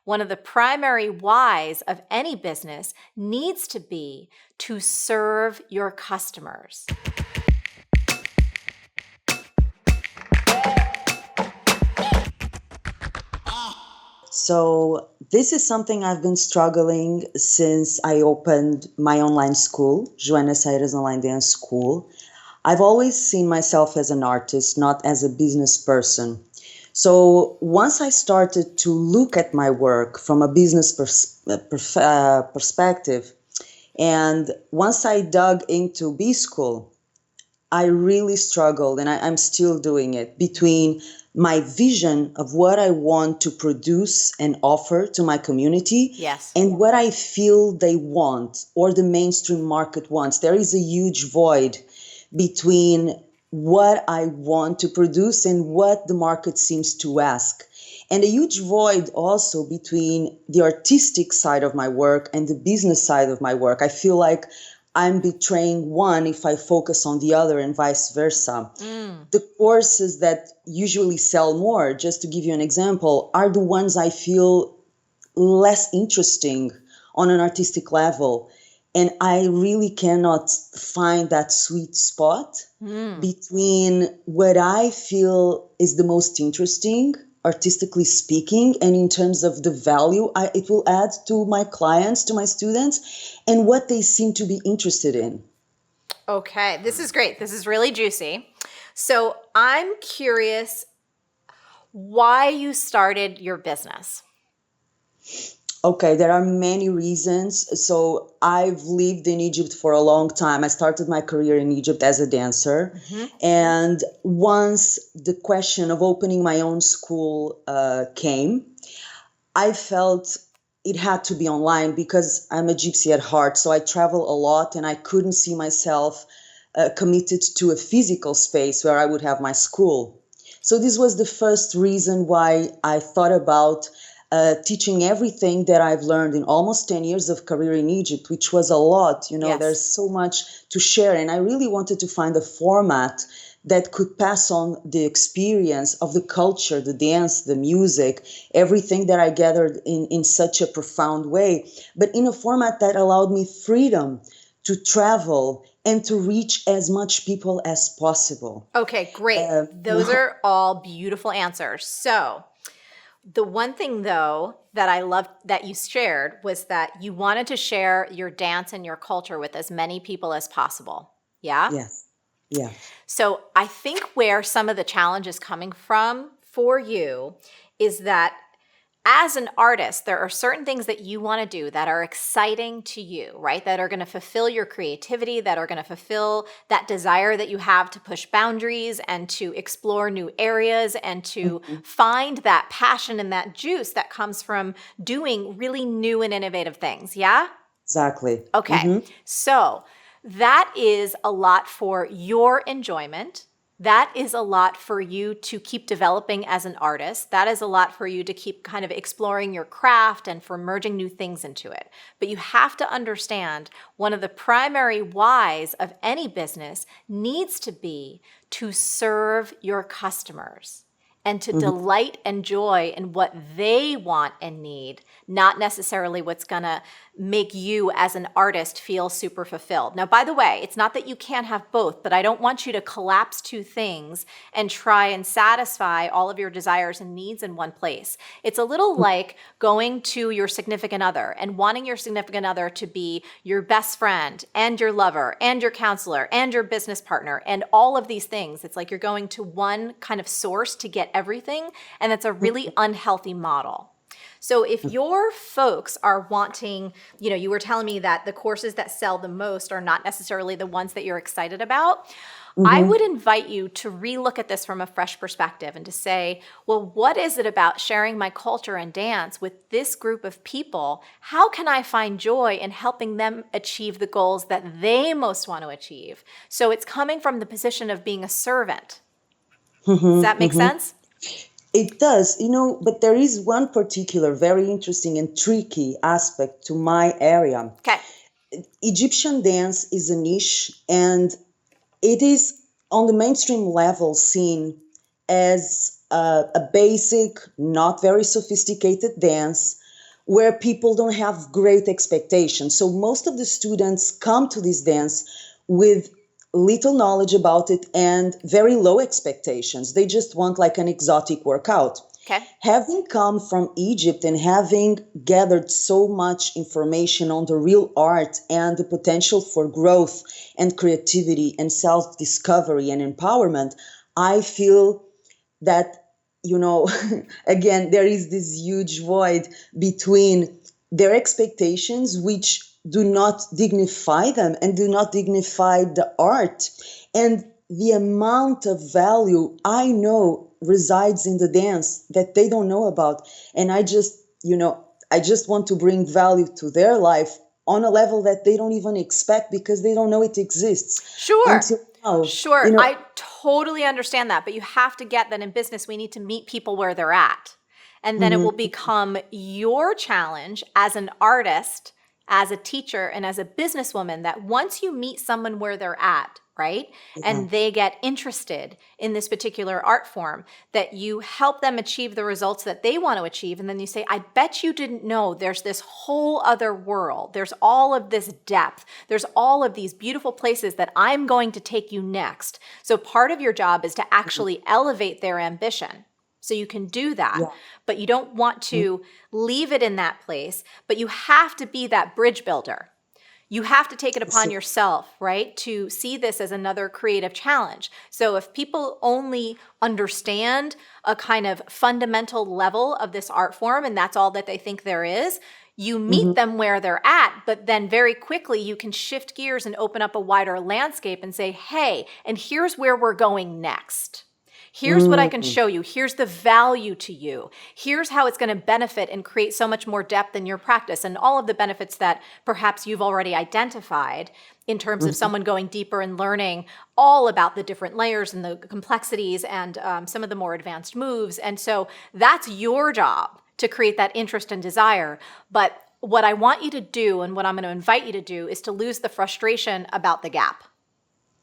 One of the primary whys of any business needs to be to serve your customers. So this is something I've been struggling since I opened my online school, Joana Seiras Online Dance School. I've always seen myself as an artist, not as a business person. So once I started to look at my work from a business perspective, and once I dug into B School, I really struggled, and I'm still doing it, between my vision of what I want to produce and offer to my community Yes. and what I feel they want or the mainstream market wants. There is a huge void between what I want to produce and what the market seems to ask. And a huge void also between the artistic side of my work and the business side of my work. I feel like I'm betraying one if I focus on the other and vice versa. The courses that usually sell more, just to give you an example, are the ones I feel less interesting on an artistic level. And I really cannot find that sweet spot between what I feel is the most interesting, artistically speaking, and in terms of the value it will add to my clients, to my students, and what they seem to be interested in. Okay, this is great. This is really juicy. So I'm curious why you started your business. Okay, there are many reasons. So I've lived in Egypt for a long time. I started my career in Egypt as a dancer. And once the question of opening my own school came, I felt it had to be online because I'm a gypsy at heart. So I travel a lot and I couldn't see myself committed to a physical space where I would have my school. So this was the first reason why I thought about teaching everything that I've learned in almost 10 years of career in Egypt, which was a lot. Yes. There's so much to share. And I really wanted to find a format that could pass on the experience of the culture, the dance, the music, everything that I gathered in such a profound way, but in a format that allowed me freedom to travel and to reach as much people as possible. Okay, great. Those are all beautiful answers. So, the one thing though that I loved that you shared was that you wanted to share your dance and your culture with as many people as possible. Yeah? Yes. Yeah. So I think where some of the challenge is coming from for you is that as an artist, there are certain things that you want to do that are exciting to you, right? That are going to fulfill your creativity, that are going to fulfill that desire that you have to push boundaries and to explore new areas and to find that passion and that juice that comes from doing really new and innovative things. Yeah? Exactly. Okay. So that is a lot for your enjoyment. That is a lot for you to keep developing as an artist. That is a lot for you to keep kind of exploring your craft and for merging new things into it. But you have to understand one of the primary whys of any business needs to be to serve your customers and to delight and joy in what they want and need, not necessarily what's gonna make you as an artist feel super fulfilled. Now, by the way, it's not that you can't have both, but I don't want you to collapse two things and try and satisfy all of your desires and needs in one place. It's a little like going to your significant other and wanting your significant other to be your best friend and your lover and your counselor and your business partner and all of these things. It's like you're going to one kind of source to get everything, and that's a really unhealthy model. So if your folks are wanting, you were telling me that the courses that sell the most are not necessarily the ones that you're excited about. I would invite you to relook at this from a fresh perspective and to say, well, what is it about sharing my culture and dance with this group of people? How can I find joy in helping them achieve the goals that they most want to achieve? So it's coming from the position of being a servant. Does that make sense? It does, but there is one particular very interesting and tricky aspect to my area. Okay. Egyptian dance is a niche, and it is on the mainstream level seen as a basic, not very sophisticated dance where people don't have great expectations. So most of the students come to this dance with little knowledge about it and very low expectations. They just want like an exotic workout. Okay. Having come from Egypt and having gathered so much information on the real art and the potential for growth and creativity and self discovery and empowerment, I feel that, you know, again, there is this huge void between their expectations, which do not dignify them and do not dignify the art, and the amount of value I know resides in the dance that they don't know about. And I just, I just want to bring value to their life on a level that they don't even expect because they don't know it exists Sure. until now. Sure. I totally understand that, but you have to get that in business, we need to meet people where they're at. And then it will become your challenge as an artist, as a teacher, and as a businesswoman that once you meet someone where they're at, right? And they get interested in this particular art form, that you help them achieve the results that they want to achieve. And then you say, I bet you didn't know there's this whole other world. There's all of this depth. There's all of these beautiful places that I'm going to take you next. So part of your job is to actually elevate their ambition. So you can do that, but you don't want to leave it in that place, but you have to be that bridge builder. You have to take it upon yourself, right, to see this as another creative challenge. So if people only understand a kind of fundamental level of this art form and that's all that they think there is, you meet them where they're at, but then very quickly you can shift gears and open up a wider landscape and say, hey, and here's where we're going next. Here's what I can show you. Here's the value to you. Here's how it's going to benefit and create so much more depth in your practice, and all of the benefits that perhaps you've already identified in terms of someone going deeper and learning all about the different layers and the complexities and some of the more advanced moves. And so that's your job to create that interest and desire. But what I want you to do and what I'm going to invite you to do is to lose the frustration about the gap.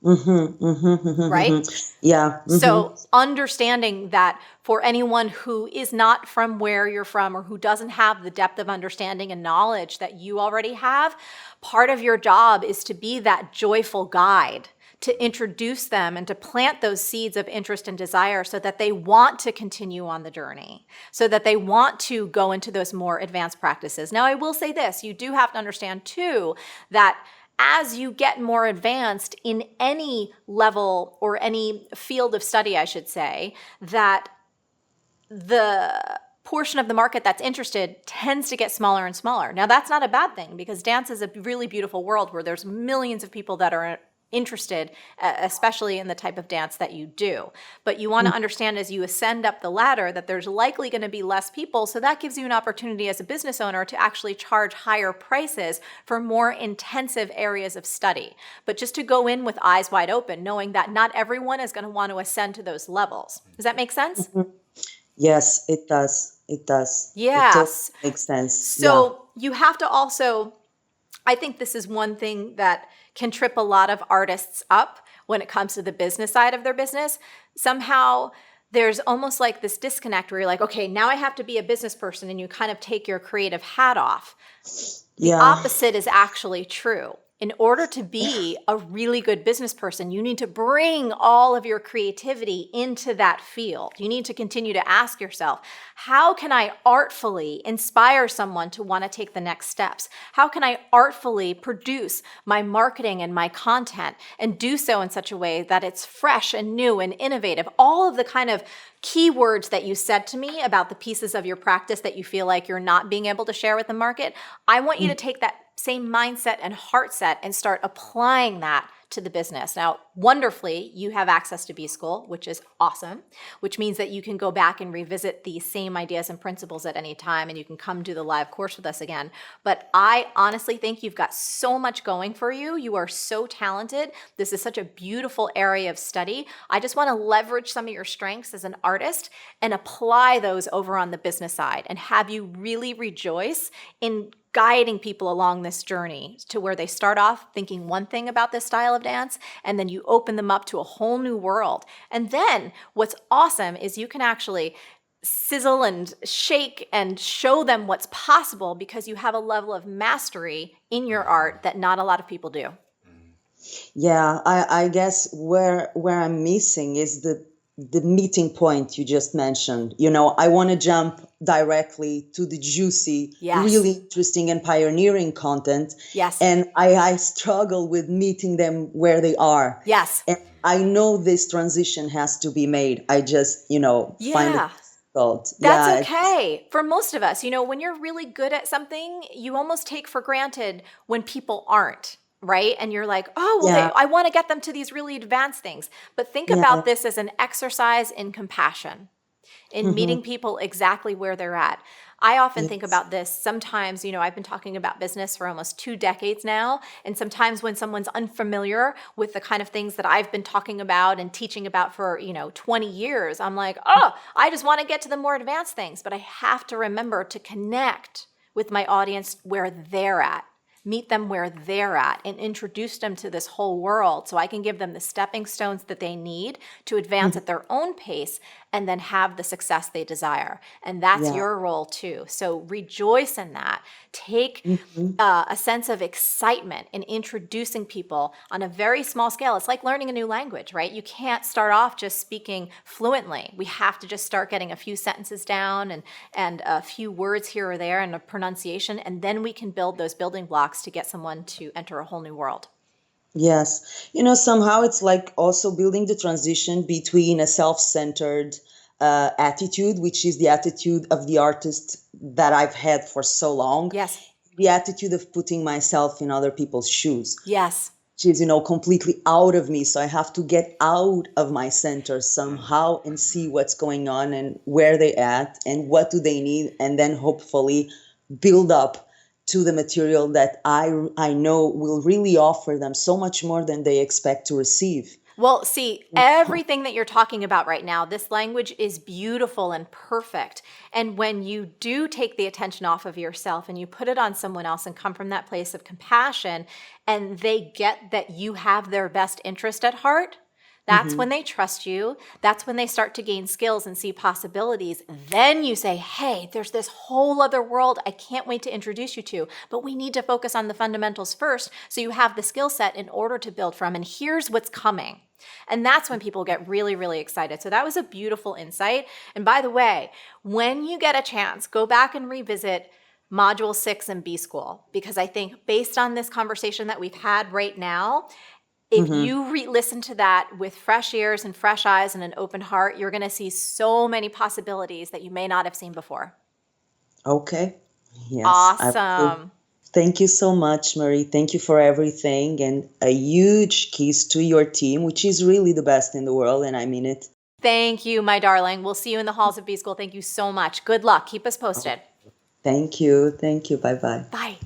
Right? Yeah. So understanding that for anyone who is not from where you're from or who doesn't have the depth of understanding and knowledge that you already have, part of your job is to be that joyful guide, to introduce them and to plant those seeds of interest and desire so that they want to continue on the journey, so that they want to go into those more advanced practices. Now, I will say this, you do have to understand too that as you get more advanced in any level or any field of study, I should say, that the portion of the market that's interested tends to get smaller and smaller. Now, that's not a bad thing because dance is a really beautiful world where there's millions of people that are interested, especially in the type of dance that you do. But you want to understand as you ascend up the ladder that there's likely going to be less people. So that gives you an opportunity as a business owner to actually charge higher prices for more intensive areas of study. But just to go in with eyes wide open, knowing that not everyone is going to want to ascend to those levels. Does that make sense? Yes, it does. It does. Yes. It totally makes sense. So you have to also, I think this is one thing that can trip a lot of artists up when it comes to the business side of their business. Somehow there's almost like this disconnect where you're like, okay, now I have to be a business person, and you kind of take your creative hat off. The opposite is actually true. In order to be a really good business person, you need to bring all of your creativity into that field. You need to continue to ask yourself, how can I artfully inspire someone to want to take the next steps? How can I artfully produce my marketing and my content and do so in such a way that it's fresh and new and innovative? All of the kind of keywords that you said to me about the pieces of your practice that you feel like you're not being able to share with the market, I want you to take that same mindset and heart set and start applying that to the business. Now, wonderfully, you have access to B-School, which is awesome, which means that you can go back and revisit the same ideas and principles at any time, and you can come do the live course with us again. But I honestly think you've got so much going for you. You are so talented. This is such a beautiful area of study. I just want to leverage some of your strengths as an artist and apply those over on the business side and have you really rejoice in guiding people along this journey to where they start off thinking one thing about this style of dance, and then you open them up to a whole new world. And then what's awesome is you can actually sizzle and shake and show them what's possible because you have a level of mastery in your art that not a lot of people do. Yeah, I guess where I'm missing is the meeting point you just mentioned. I want to jump directly to the juicy, Yes. really interesting and pioneering content. Yes. And I struggle with meeting them where they are. Yes. And I know this transition has to be made. I just, find it Yeah. difficult. That's okay. For most of us, when you're really good at something, you almost take for granted when people aren't, right? And you're like, oh, well, Yeah. I want to get them to these really advanced things. But think Yeah. about this as an exercise in compassion, in meeting people exactly where they're at. I often think about this. Sometimes, I've been talking about business for almost 2 decades now. And sometimes when someone's unfamiliar with the kind of things that I've been talking about and teaching about for, 20 years, I'm like, oh, I just want to get to the more advanced things. But I have to remember to connect with my audience where they're at. Meet them where they're at and introduce them to this whole world so I can give them the stepping stones that they need to advance at their own pace and then have the success they desire. And that's Yeah. your role too. So rejoice in that. Take a sense of excitement in introducing people on a very small scale. It's like learning a new language, right? You can't start off just speaking fluently. We have to just start getting a few sentences down and a few words here or there and a pronunciation, and then we can build those building blocks to get someone to enter a whole new world. Yes. Somehow it's like also building the transition between a self-centered attitude, which is the attitude of the artist that I've had for so long, Yes. the attitude of putting myself in other people's shoes, Yes. which is, completely out of me. So I have to get out of my center somehow and see what's going on and where they at and what do they need, and then hopefully build up to the material that I know will really offer them so much more than they expect to receive. Well, see, everything that you're talking about right now, this language is beautiful and perfect. And when you do take the attention off of yourself and you put it on someone else and come from that place of compassion, and they get that you have their best interest at heart, that's when they trust you. That's when they start to gain skills and see possibilities. Then you say, hey, there's this whole other world I can't wait to introduce you to, but we need to focus on the fundamentals first so you have the skill set in order to build from, and here's what's coming. And that's when people get really, really excited. So that was a beautiful insight. And by the way, when you get a chance, go back and revisit Module 6 in B School, because I think based on this conversation that we've had right now, if you re-listen to that with fresh ears and fresh eyes and an open heart, you're going to see so many possibilities that you may not have seen before. Okay. Yes. I will. Awesome. Thank you so much, Marie. Thank you for everything, and a huge kiss to your team, which is really the best in the world, and I mean it. Thank you, my darling. We'll see you in the halls of B School. Thank you so much. Good luck. Keep us posted. Thank you. Thank you. Bye-bye. Bye.